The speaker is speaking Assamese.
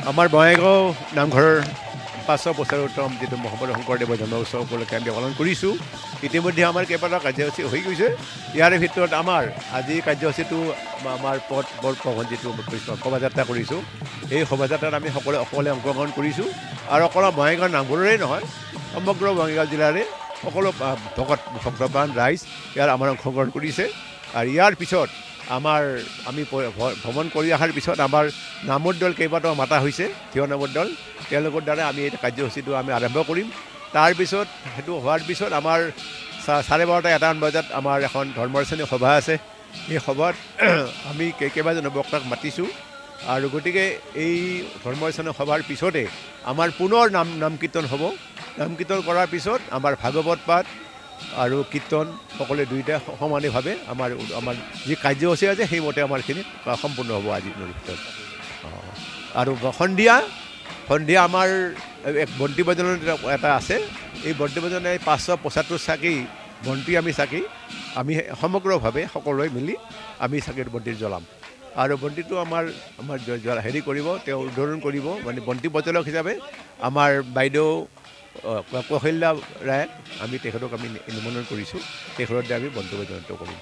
আমাৰ বঙাইগাঁও নামঘৰৰ 500 বছৰোত্তম যিটো মহাপুৰুষ শংকৰদেৱৰ জন্ম উৎসৱ উপলক্ষে আমি পালন কৰিছোঁ। ইতিমধ্যে আমাৰ কেইবাটাও কাৰ্যসূচী হৈ গৈছে। ইয়াৰে ভিতৰত আমাৰ আজিৰ কাৰ্যসূচীটো আমাৰ পথ বৰ প্ৰবন্ধ যিটো শোভাযাত্ৰা কৰিছোঁ, এই শোভাযাত্ৰাত আমি সকলোৱে অংশগ্ৰহণ কৰিছোঁ। আৰু অকল বঙাইগাঁও নামঘৰৰে নহয়, সমগ্ৰ বঙাইগাঁও জিলাৰে সকলো ভক্তপ্ৰাণ ৰাইজ ইয়াৰ আমাৰ অংশগ্ৰহণ কৰিছে। আৰু ইয়াৰ পিছত আমি ভ্ৰমণ কৰি অহাৰ পিছত আমাৰ নামৰ দল কেইবাটাও মাতা হৈছে, থিয় নামৰ দল, তেওঁলোকৰ দ্বাৰা আমি এই কাৰ্যসূচীটো আমি আৰম্ভ কৰিম। তাৰপিছত সেইটো হোৱাৰ পিছত আমাৰ 12:30 1মান বজাত আমাৰ এখন ধৰ্মালোচনী সভা আছে। এই সভাত আমি কেইবাজনো বক্তাক মাতিছোঁ। আৰু গতিকে এই ধৰ্মালোচনী সভাৰ পিছতে আমাৰ পুনৰ নাম কীৰ্তন হ'ব। নাম কীৰ্তন কৰাৰ পিছত আমাৰ ভাগৱত পাঠ আৰু কীৰ্তন সকলোৱে দুয়োটা সমানেভাৱে আমাৰ যি কাৰ্যসূচী আছে সেইমতে আমাৰখিনি সম্পূৰ্ণ হ'ব আজিৰ ভিতৰত। আৰু সন্ধিয়া আমাৰ এক বন্তি প্ৰজ্বলন এটা আছে। এই বন্তি প্ৰজ্বলনে 575 চাকি বন্তি আমি সমগ্ৰভাৱে সকলোৱে মিলি আমি চাকিৰ বন্তি জ্বলাম। আৰু বন্তিটো আমাৰ হেৰি কৰিব, তেওঁ উদ্বোধন কৰিব, মানে বন্তি প্ৰজ্বলক হিচাপে আমাৰ বাইদেউ কৌশল্যা ৰায়, আমি তেখেতক আমি নিমন্ত্ৰণ কৰিছোঁ। তেখেতৰ আমি বন্তি প্ৰজ্বলনটো কৰিম।